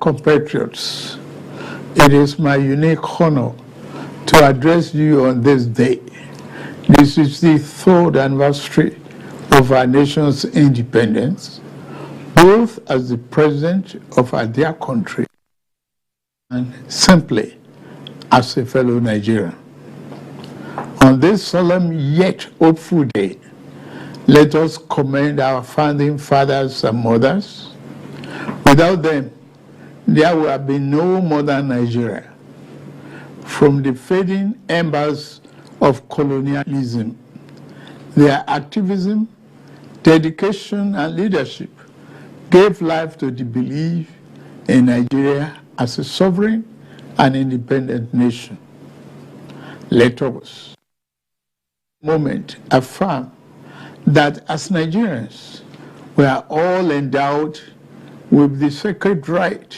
compatriots, it is my unique honor to address you on this day. This is the third anniversary of our nation's independence, both as the president of our dear country and simply as a fellow Nigerian. On this solemn yet hopeful day, let us commend our founding fathers and mothers. Without them, there would have been no modern Nigeria. From the fading embers of colonialism, their activism, dedication, and leadership gave life to the belief in Nigeria as a sovereign and independent nation. Let us, moment, affirm that as Nigerians, we are all endowed with the sacred right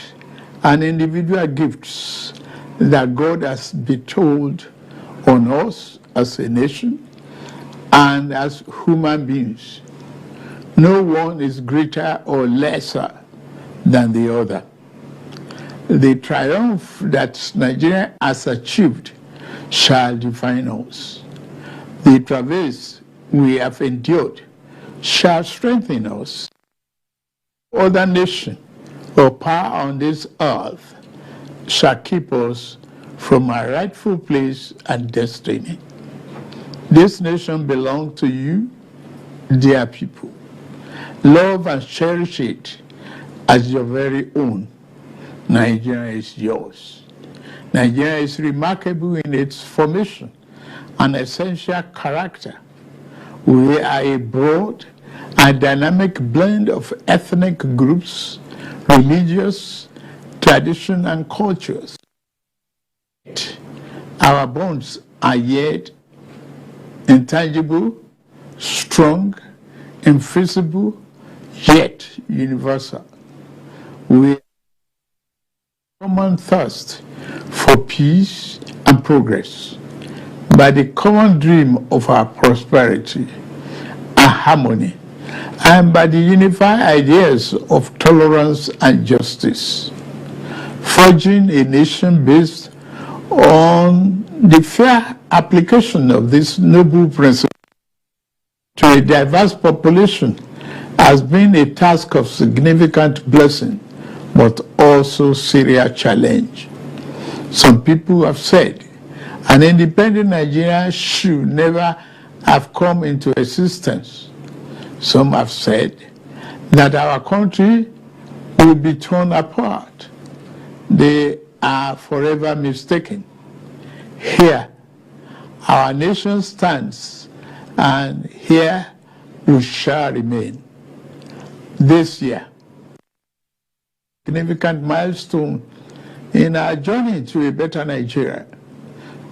and individual gifts that God has bestowed on us as a nation and as human beings. No one is greater or lesser than the other. The triumph that Nigeria has achieved shall define us. The travails we have endured shall strengthen us. Other nation or power on this earth shall keep us from our rightful place and destiny. This nation belongs to you, dear people. Love and cherish it as your very own. Nigeria is yours. Nigeria is remarkable in its formation and essential character. We are a broad and dynamic blend of ethnic groups, religious, tradition, and cultures. Our bonds are yet intangible, strong, invisible, yet universal. We have a common thirst for peace and progress, by the common dream of our prosperity and harmony, and by the unified ideas of tolerance and justice, forging a nation based on the fair application of this noble principle to a diverse population has been a task of significant blessing, but also serious challenge. Some people have said an independent Nigeria should never have come into existence. Some have said that our country will be torn apart. They are forever mistaken. Here, our nation stands, and here we shall remain. This year, significant milestone in our journey to a better Nigeria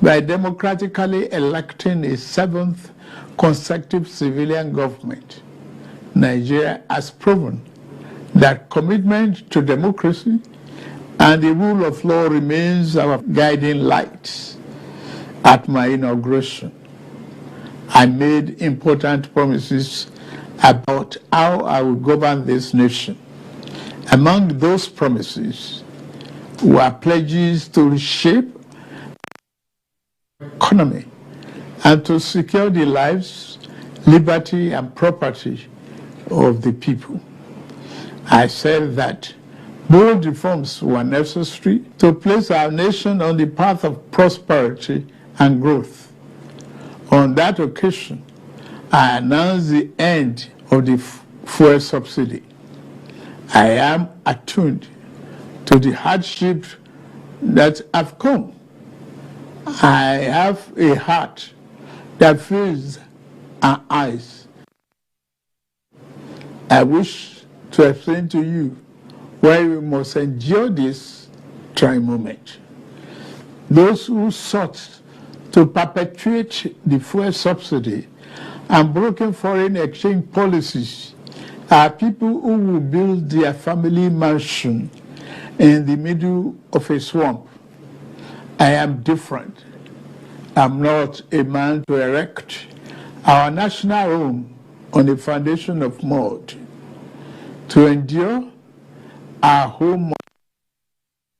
by democratically electing a seventh consecutive civilian government. Nigeria has proven that commitment to democracy and the rule of law remains our guiding light. At my inauguration, I made important promises about how I would govern this nation. Among those promises were pledges to reshape the economy and to secure the lives, liberty, and property of the people. I said that bold reforms were necessary to place our nation on the path of prosperity and growth. On that occasion, I announced the end of the fuel subsidy. I am attuned to the hardships that have come. I have a heart that feels and eyes. I wish to explain to you why we must endure this trying moment. Those who sought to perpetuate the fuel subsidy and broken foreign exchange policies are people who will build their family mansion in the middle of a swamp. I am different. I'm not a man to erect our national home on a foundation of mud. To endure, our home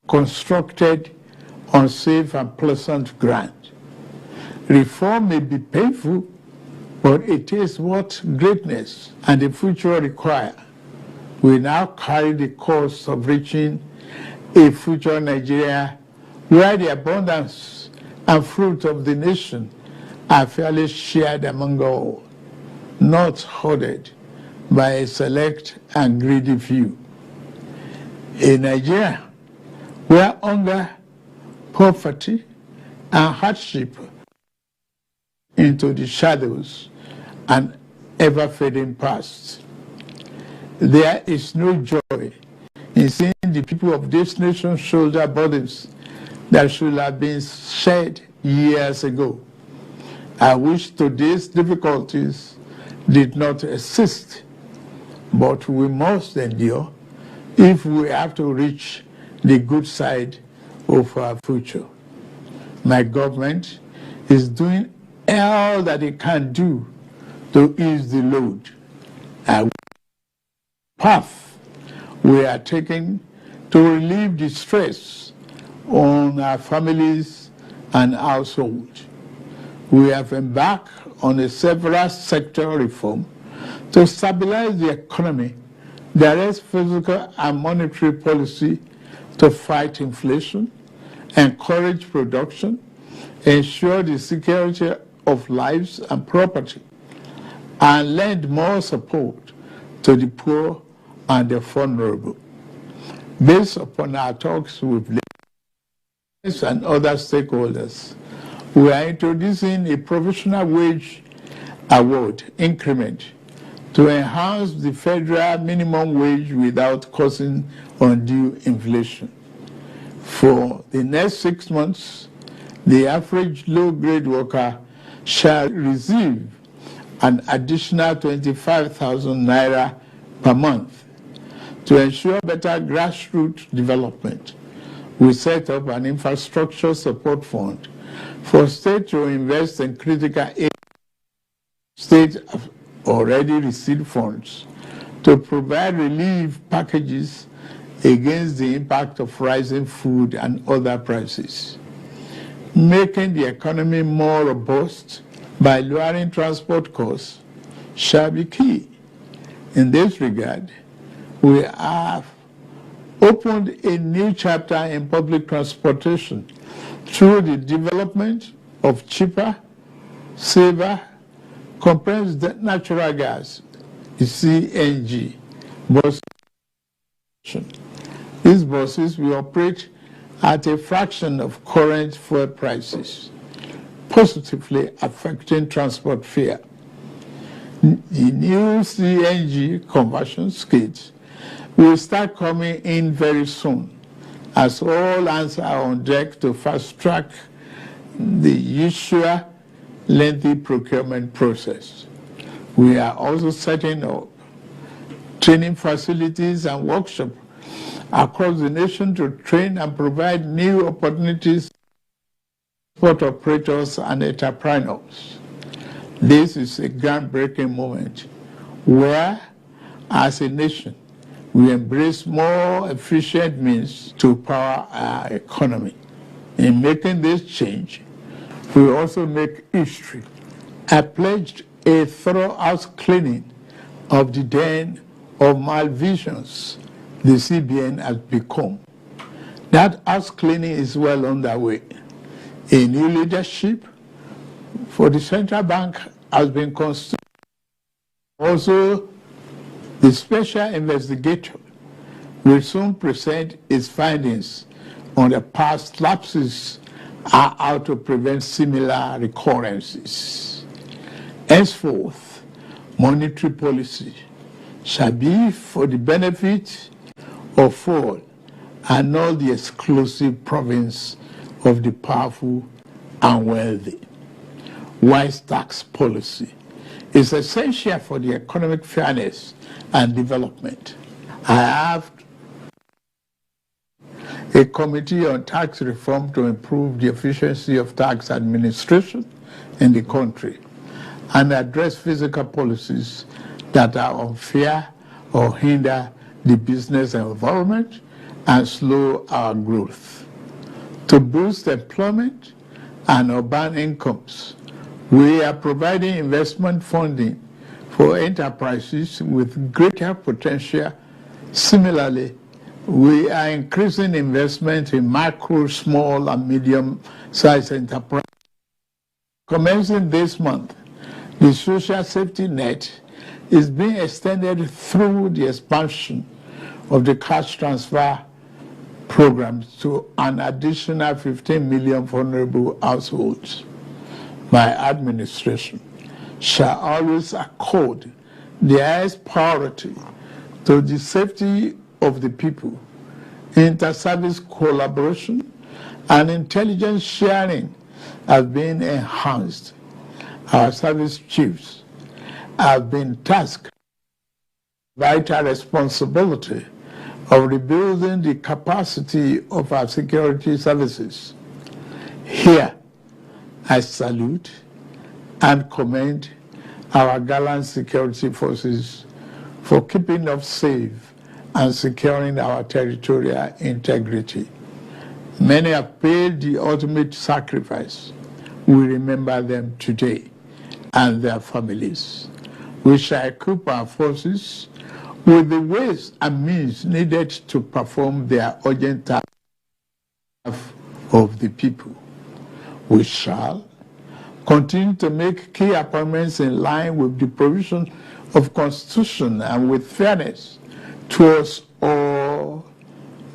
constructed on safe and pleasant ground. Reform may be painful, but it is what greatness and the future require. We now carry the cost of reaching a future Nigeria where the abundance and fruit of the nation are fairly shared among all, not hoarded by a select and greedy few. A Nigeria where hunger, poverty, and hardship into the shadows and ever-fading past. There is no joy in seeing the people of this nation shoulder burdens that should have been shared years ago. I wish today's difficulties did not exist, but we must endure if we have to reach the good side of our future. My government is doing all that it can do to ease the load. A path we are taking to relieve the stress on our families and households. We have embarked on a several sector reform to stabilize the economy, direct fiscal and monetary policy to fight inflation, encourage production, ensure the security of lives and property, and lend more support to the poor and the vulnerable. Based upon our talks with leaders and other stakeholders, we are introducing a provisional wage award increment to enhance the federal minimum wage without causing undue inflation. For the next 6 months, the average low-grade worker shall receive an additional 25,000 naira per month. To ensure better grassroots development, we set up an infrastructure support fund for states to invest in critical areas. States have already received funds to provide relief packages against the impact of rising food and other prices. Making the economy more robust by lowering transport costs shall be key. In this regard, we have opened a new chapter in public transportation through the development of cheaper, safer, compressed natural gas, the CNG, bus. These buses will operate at a fraction of current fuel prices, positively affecting transport fare. The new CNG conversion kits will start coming in very soon, as all hands are on deck to fast-track the usual lengthy procurement process. We are also setting up training facilities and workshops across the nation to train and provide new opportunities for operators and entrepreneurs. This is a groundbreaking moment where, as a nation, we embrace more efficient means to power our economy. In making this change, we also make history. I pledged a thorough house cleaning of the den of malvisions the CBN has become. That house cleaning is well underway. A new leadership for the central bank has been constituted. Also, the special investigator will soon present its findings on the past lapses and how to prevent similar recurrences. Henceforth, monetary policy shall be for the benefit of all and not the exclusive province of the powerful and wealthy. Wise tax policy is essential for the economic fairness and development. I have a committee on tax reform to improve the efficiency of tax administration in the country and address fiscal policies that are unfair or hinder the business environment and slow our growth. To boost employment and urban incomes, we are providing investment funding for enterprises with greater potential. Similarly, we are increasing investment in micro, small, and medium-sized enterprises. Commencing this month, the social safety net is being extended through the expansion of the cash transfer programs to an additional 15 million vulnerable households. My administration shall always accord the highest priority to the safety of the people. Inter-service collaboration and intelligence sharing have been enhanced. Our service chiefs have been tasked with vital responsibility of rebuilding the capacity of our security services. Here, I salute and commend our gallant security forces for keeping us safe and securing our territorial integrity. Many have paid the ultimate sacrifice. We remember them today and their families. We shall equip our forces with the ways and means needed to perform their urgent task of the people. We shall continue to make key appointments in line with the provisions of Constitution and with fairness towards all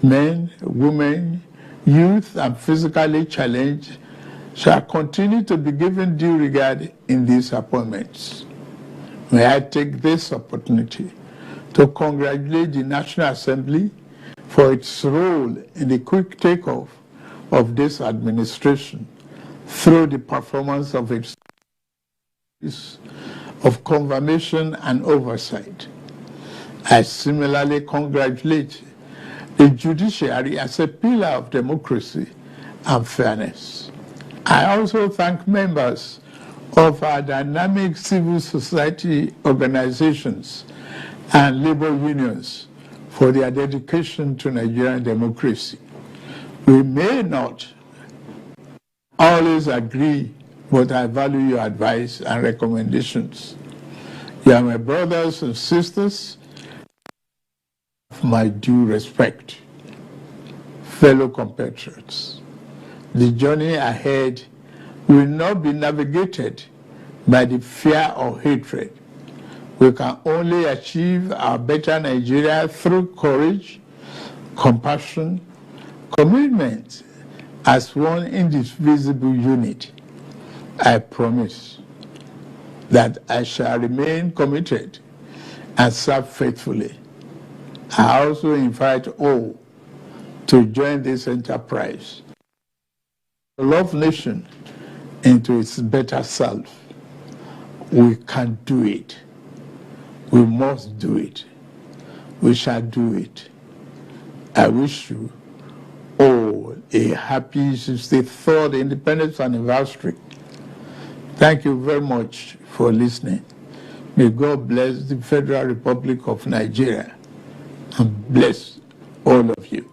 men, women, youth, and physically challenged shall continue to be given due regard in these appointments. May I take this opportunity to congratulate the National Assembly for its role in the quick takeoff of this administration through the performance of its of confirmation and oversight. I similarly congratulate the judiciary as a pillar of democracy and fairness. I also thank members of our dynamic civil society organizations and labor unions for their dedication to Nigerian democracy. We may not always agree, but I value your advice and recommendations. You are my brothers and sisters, my due respect. Fellow compatriots, the journey ahead will not be navigated by the fear or hatred. We can only achieve our better Nigeria through courage, compassion, commitment as one indivisible unit. I promise that I shall remain committed and serve faithfully. I also invite all to join this enterprise, to love nation into its better self. We can do it. We must do it. We shall do it. I wish you all a happy 63rd Independence Anniversary. Thank you very much for listening. May God bless the Federal Republic of Nigeria and bless all of you.